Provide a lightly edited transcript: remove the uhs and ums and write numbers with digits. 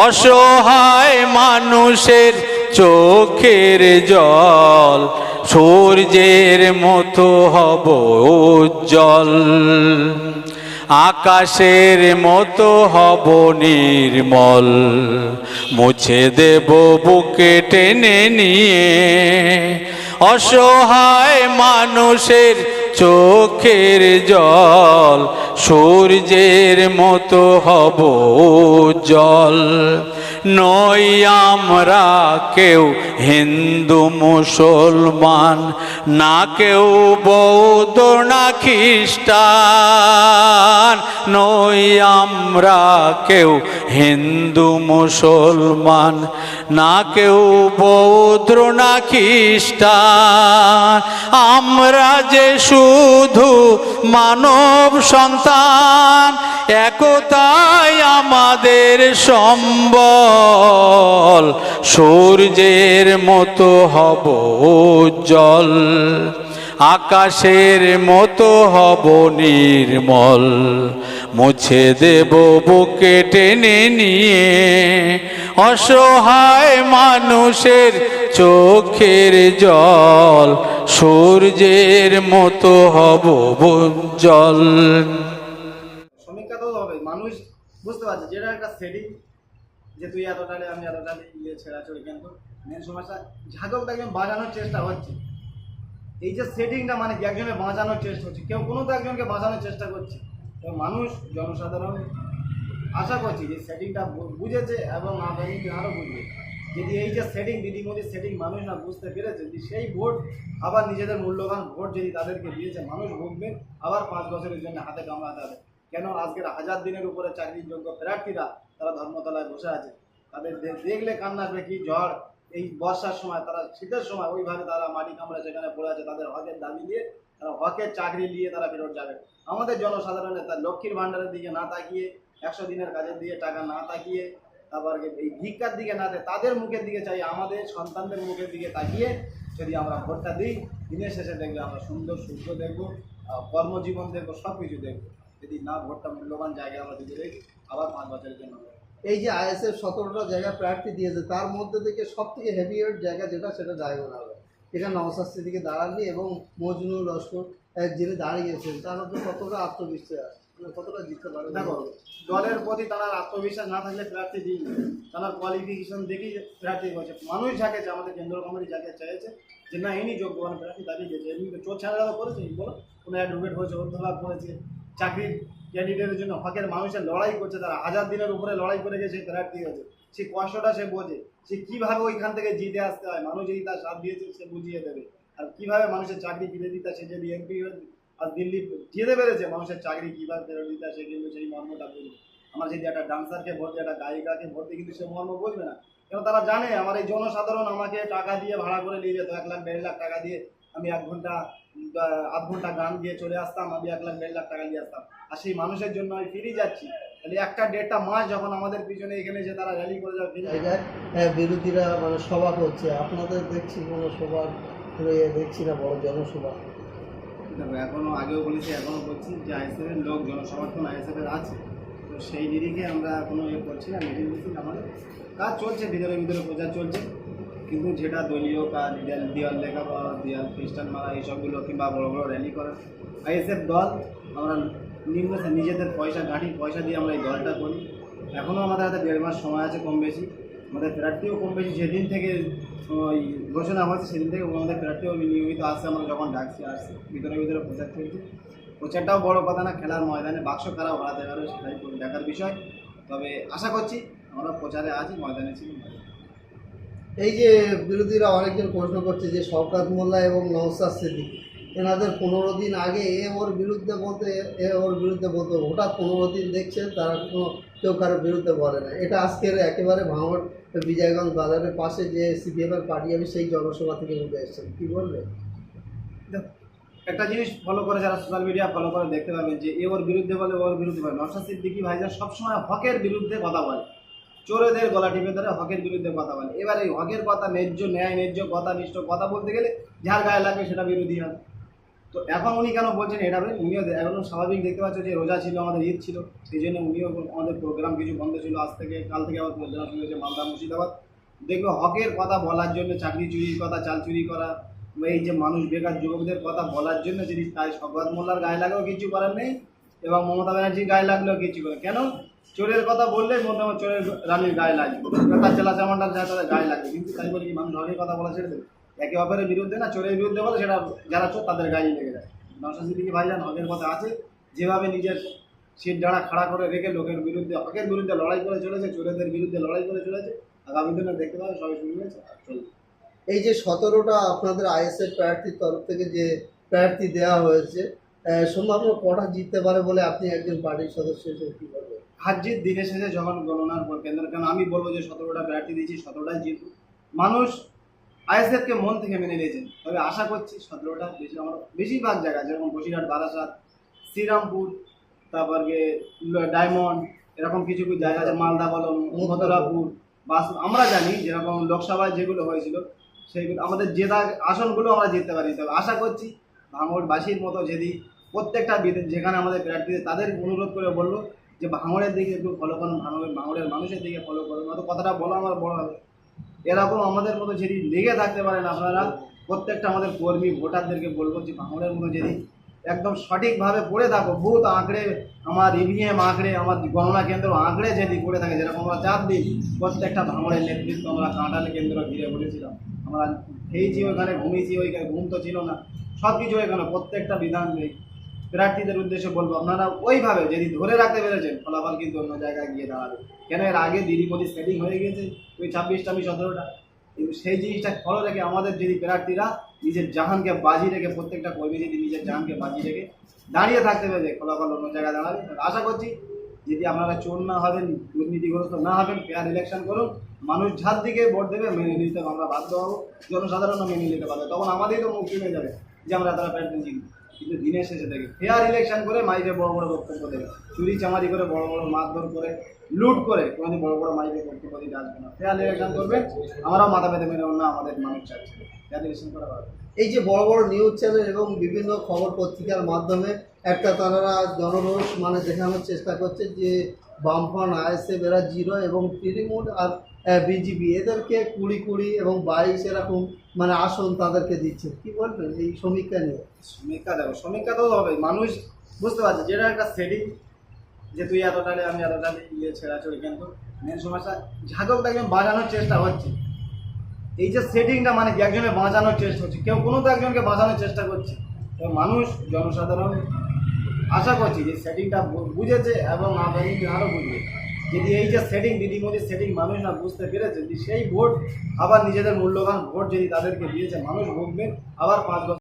অসহায় মানুষের চোখের জল সূর্যের মতো হব উজ্জ্বল, আকাশের মতো হব নির্মল, মুছে দেব বুকে টেনে নিয়ে। অসহায় মানুষের চোখের জল সূর্যের মতো হব উজ্জ্বল। নই আমরা কেউ হিন্দু মুসলমান, না কেউ বৌদ্ধ না খ্রিস্টান। নই আমরা কেউ হিন্দু মুসলমান, না কেউ বৌদ্ধ না খ্রিস্টান। আমরা যে শুধু মানব সন্তান, একতাই আমাদের সম্বল। সূর্যের মতো হব উজ্জ্বল, আকাশের মতো হব নির্মল, মুছে দেব বুকে টেনে নিয়ে। অসহায় মানুষের চোখের জল সূর্যের মতো হব উজ্জ্বল। সমীক্ষা তো হবে, মানুষ বুঝতে পারছে যেটা একটা সেটিং, যে তুই এতটালে আমি এতটালে ছেড়াছড়ি, কিন্তু মেন সমস্যা ঝাঁকক দেখবেন বাঁচানোর চেষ্টা হচ্ছে। এই যে সেটিংটা মানে কি একজনের বাঁচানোর চেষ্টা হচ্ছে, কেউ কোনো তো একজনকে বাঁচানোর চেষ্টা করছে। তো মানুষ জনসাধারণ আশা করছি যে সেটিংটা বুঝেছে এবং আগামী দিন আরও বুঝবে। যদি এই যে সেটিং দিদি মোদির সেটিং মানুষ না বুঝতে পেরেছে, যদি সেই ভোট আবার নিজেদের মূল্যবান ভোট যদি তাদেরকে দিয়েছে, মানুষ ভুগবে আবার 5 বছরের জন্য হাতে কামড়াতে হবে। কেন আজকের 1000 দিনের উপরে চাকরির যোগ্য প্রার্থীরা তারা ধর্মতলায় বসে আছে, তাদের দেখলে কান্না আসবে। কি ঝড় এই বর্ষার সময়, তারা শীতের সময় ওইভাবে তারা মাটি কামড়ে সেখানে পড়ে আছে, তাদের হকের দাবি দিয়ে, তারা হকের চাকরি নিয়ে তারা ফেরত যাবে। আমাদের জনসাধারণের তার লক্ষ্মীর ভাণ্ডারের দিকে না তাকিয়ে, 100 দিনের কাজের দিকে টাকা না তাকিয়ে, তারপর এই ভিক্ষার দিকে না দেয়, তাদের মুখের দিকে চাই, আমাদের সন্তানদের মুখের দিকে তাকিয়ে যদি আমরা ভোটটা দিই, দিনের শেষে দেখবে আমরা সুন্দর সূর্য দেখবো, কর্মজীবন দেখবো, সব কিছু দেখবো। যদি না ভোটটা মূল্যবান জায়গায় আমরা দিতে দেখি, আবার 5 বছরের জন্য। এই যে আইএসএফ 17টা জায়গা প্রার্থী দিয়েছে, তার মধ্যে থেকে সব থেকে হেভিওয়েট জায়গা যেটা, সেটা ডায়মন্ড হবে। এটা নওশাদ সিদ্দিকী দাঁড়াননি এবং মজনুর লস্কর যিনি দাঁড়িয়েছেন, তার মধ্যে কতটা আত্মবিশ্বাস, মানে কতটা জিততে পারে? দেখো, দলের প্রতি তার আত্মবিশ্বাস না থাকলে প্রার্থী দিন, তার কোয়ালিফিকেশন দেখেই প্রার্থী হয়েছে। মানুষ যাকে আমাদের কেন্দ্র কমিটি যাকে চাইছে যে না ইনি যোগ্যবান প্রার্থী, তাকেই দিয়েছে। এমনি চোর ছাড়া করেছে বলো, কোনো অ্যাডভোকেট হয়েছে, অধ্যলাভ করেছে, চাকরির ক্যান্ডিডেটের জন্য হকের মানুষের লড়াই করছে, তারা 1000 দিনের উপরে লড়াই করে গেছে, প্রার্থী হয়েছে। সেই কষ্টটা সে বোঝে, সে কীভাবে ওইখান থেকে জিতে আসতে হয়। মানুষ যদি তার সাথ দিয়েছে সে বুঝিয়ে দেবে। আর কীভাবে মানুষের চাকরি ফিরে দিতে, সে যদি এমপি আর দিল্লি যেতে পেরেছে, মানুষের চাকরি কীভাবে ফেরত দিতে, সে কিন্তু সেই মর্মটা বুঝবে। আমার যদি একটা ডান্সারকে ভোট দিই, একটা গায়িকাকে ভোট দিই, কিন্তু সে মর্ম বুঝবে না। কেন তারা জানে আমার এই জনসাধারণ আমাকে টাকা দিয়ে ভাড়া করে নিয়ে যেত, 1 লাখ 1.5 লাখ টাকা দিয়ে আমি 1 ঘন্টা 8 ঘন্টা গান দিয়ে চলে আসতাম, আমি 1 লাখ 1.5 লাখ টাকা নিয়ে আসতাম। আর সেই মানুষের জন্য আমি ফিরে যাচ্ছি। তাহলে 1-1.5 মাস যখন আমাদের পিছনে এখানে এসে তারা র্যালি করে যাবে, বিরোধীরা মানে সভা করছে, আপনাদের দেখছি কোনো সভা দেখছি না, বড় জনসভা। দেখো, এখনও আগেও বলেছি, এখনও বলছি যে আইএসএফের লোক জনসমর্থন আইএসএফের আছে, তো সেই নিরিখে আমরা এখনও করছি না। মিটিং মিটিং আমাদের কাজ চলছে, ভিতরে ভিতরে প্রচার চলছে, কিন্তু যেটা দলীয় কাজ, দেওয়াল লেখা বা দেওয়াল খ্রিস্টান মারা এইসবগুলো, কিংবা বড় বড় র্যালি করা, আইএসএফ দল আমরা নিজেদের পয়সা দিয়ে আমরা এই দলটা করি। এখনও আমাদের হাতে 1.5 মাস সময় আছে, কম বেশি। আমাদের প্রার্থীও কম বেশি যেদিন থেকে ওই ঘোষণা হয়েছে সেদিন থেকে আমাদের প্রার্থীও নিয়মিত আসছে, আমরা যখন ডাকছি আসছে, ভিতরে ভিতরে প্রচার চলছে। প্রচারটাও বড় কথা না, খেলার ময়দানে বাক্স কারা হারাতে পারবে সেটাই দেখার বিষয়। তবে আশা করছি আমরা প্রচারে আছি, ময়দানে ছিল। এই যে বিরোধীরা অনেকজন প্রশ্ন করছে যে শওকত মোল্লা এবং নওশাদ সিদ্দিকী, এনাদের 15 দিন আগে ওর বিরুদ্ধে বলতে হঠাৎ 15 দিন দেখছেন তারা কেউ কারোর বিরুদ্ধে বলে না। এটা আজকের একেবারে ভাঙড় বিজয়গঞ্জ বাজারের পাশে যে সিপিএমের পার্টি আমি সেই জনসভা থেকে উঠে এসেছেন, কী বলবে? একটা জিনিস ফলো করে, যারা সোশ্যাল মিডিয়া ফলো করে দেখতে পাবেন যে ওর বিরুদ্ধে বলে, ওর বিরুদ্ধে বলে। নওশাদ সিদ্দিকী ভাইজান সবসময় হকের বিরুদ্ধে কথা বলে, চোরেদের গলা টিপে ধরে হকের বিরুদ্ধে কথা বলে। এবার এই হকের কথা, ন্যায্য ন্যায়, ন্যায্য কথা, নিষ্ঠ কথা বলতে গেলে যার গায়ে লাগবে সেটা বিরোধী হবে। তো এখন উনি কেন বলছেন এটা উনিও এখন স্বাভাবিক দেখতে পাচ্ছ যে রোজা ছিল, আমাদের ঈদ ছিল, সেই জন্য উনিও আমাদের প্রোগ্রাম কিছু বন্ধ ছিল। আজ থেকে কাল থেকে আবার প্রোগ্রাম শুরু হয়েছে মালদা মুর্শিদাবাদ। দেখবে হকের কথা বলার জন্য, চাকরি চুরির কথা, চাল চুরি করা, বা এই যে মানুষ বেকার যুবকদের কথা বলার জন্য যদি তাই শওকত মোল্লার গায়ে লাগেও কিছু করার নেই, এবং মমতা ব্যানার্জির গায়ে লাগলেও কিছু করে। কেন চোরের কথা বললে মোটামুটি চোরের রানীর গায়ে লাগবে, তার চেলা চামান্ডার যায় তাদের গায়ে লাগবে, কিন্তু তাই বলে কি মানুষ হকের কথা বলা ছেড়ে দেবে? একে অপরের বিরুদ্ধে না, চোরের বিরুদ্ধে বলে সেটা যারা চোর তাদের গায়ে লেগে যায়। নওশাদ সিদ্দিকী ভাইজান হকের কথা আছে, যেভাবে নিজের সিট ডাঁড়া খাড়া করে রেখে লোকের বিরুদ্ধে, হকের বিরুদ্ধে লড়াই করে চলেছে, চোরেদের বিরুদ্ধে লড়াই করে চলেছে। আগামী দিনে দেখতে পাবে সবাই শুরু হয়েছে আর চলবে। এই যে 17টা আপনাদের আইএসএফ প্রার্থীর তরফ থেকে যে প্রার্থী দেওয়া হয়েছে, সম্ভাব্য কটা জিততে পারে বলে আপনি একজন পার্টির সদস্য হিসেবে কী বলবেন? হার জিত দিনের শেষে যখন গণনার পর কেন্দ্র, কেন আমি বলবো যে 17টা প্রার্থী দিয়েছি, 17টাই জিতব। মানুষ আইএসএফকে মন থেকে মেনে নিয়েছেন, তবে আশা করছি 17টা বেশি, আমরা বেশিরভাগ জায়গায় যেরকম বসিরহাট, বারাসাত, শ্রীরামপুর, তারপর গিয়ে ডায়মন্ড, এরকম কিছু কিছু জায়গা আছে, মালদা বলো, মথুরাপুর, বাস, আমরা জানি যেরকম লোকসভায় যেগুলো হয়েছিল সেইগুলো আমাদের জেতা আসনগুলো আমরা জিততে পারি। তবে আশা করছি ভাঙড়বাসীর মতো যদি প্রত্যেকটা যেখানে আমাদের প্রার্থীদের তাদের অনুরোধ করে বলবো যে ভাঙড়ের দিকে একটু ফলো করুন, ভাঙড়ের মানুষের দিকে ফলো করুন, হয়তো কথাটা বলা আমার বড় হবে। এরকম আমাদের মতো যদি লেগে থাকতে পারেন আপনারা, প্রত্যেকটা আমাদের কর্মী ভোটারদেরকে বলবো যে ভাঙড়ের মতো যদি একদম সঠিকভাবে পড়ে থাকো, বুথ আঁকড়ে, আমার ইভিএম আঁকড়ে, আমার গণনা কেন্দ্র আঁকড়ে যদি পড়ে থাকে, যেরকম আমরা 4 দিন প্রত্যেকটা ভাঙড়ের নেতৃত্ব আমরা কাঁটাল কেন্দ্র ঘিরে বলেছিলাম, আমরা খেয়েছি ওইখানে, ঘুমিয়েছি ওইখানে, ঘুম তো ছিল না, সব কিছু ওইখানে, প্রত্যেকটা বিধান নেই। প্রার্থীদের উদ্দেশ্যে বলবো আপনারা ওইভাবে যদি ধরে রাখতে পেরেছেন, ফলাফল কিন্তু অন্য জায়গায় গিয়ে দাঁড়াবে। কেন এর আগে দিদি মোদি সেটিং হয়ে গেছে ওই 26টা, 17টা, কিন্তু সেই জিনিসটা ফলো রেখে আমাদের যদি প্রার্থীরা নিজের জাহানকে বাজি রেখে, প্রত্যেকটা কর্মী যদি নিজের জাহানকে বাজি রেখে দাঁড়িয়ে থাকতে পেরে, ফলাফল অন্য জায়গায় দাঁড়াবে। আশা করছি যদি আপনারা চোর না হবেন, দুর্নীতিগ্রস্ত না হবেন, ফেয়ার ইলেকশন করুন, মানুষ যার দিকে ভোট দেবে মেনে নিতে আমরা বাধ্য হবো, জনসাধারণও মেনে নিতে পারবে, তখন আমাদেরই তো মুক্তি হয়ে যাবে যে আমরা তারা প্রার্থী জিতব। কিন্তু দিনের শেষে দেখে ফেয়ার ইলেকশন করে মাইকে বড় বড় বক্তব্য দেবে, চুরি চামারি করে, বড় বড় মারধর করে, লুট করে, কোনোদিন বড় বড় মাইকে বক্তব্য দিতে আসবে না। ফেয়ার ইলেকশন করবে, আমরাও মাথা পেতে মেনে না, আমাদের মানুষ চাচ্ছে ফেয়ার ইলেকশন করা পারবে। এই যে বড় বড় নিউজ চ্যানেল এবং বিভিন্ন খবর পত্রিকার মাধ্যমে একটা তারা জনরোষ মানে দেখানোর চেষ্টা করছে যে বামফ্রন্ট, আইএসএফ এরা 0 এবং তৃণমূল আর বিজেপি এদেরকে 20 এবং 22 এরকম মানে আসন তাদেরকে দিচ্ছে। কি বলবেন এই সমীক্ষা নিয়ে? সমীক্ষা দেখো, সমীক্ষা তো হবে, মানুষ বুঝতে পারছে যেটা একটা সেটিং, যে তুই এতটালে আমি এতটালে ছেড়াছড়ি, কিন্তু মেন সমস্যা ঝাঁকক দেখবেন বাঁচানোর চেষ্টা হচ্ছে। এই যে সেটিংটা মানে কি একজনের বাঁচানোর চেষ্টা হচ্ছে, কেউ কোনো তো একজনকে বাঁচানোর চেষ্টা করছে। তো মানুষ, জনসাধারণ আশা করছি যে সেটিংটা বুঝেছে এবং আগামী আরও বুঝবে। যদি এই যে সেটিং, দিদি মোদির সেটিং মানুষ না বুঝতে পেরেছে, যদি সেই ভোট আবার নিজেদের মূল্যবান ভোট যদি তাদেরকে দিয়েছে, মানুষ ভুগবে আবার 5 বছর।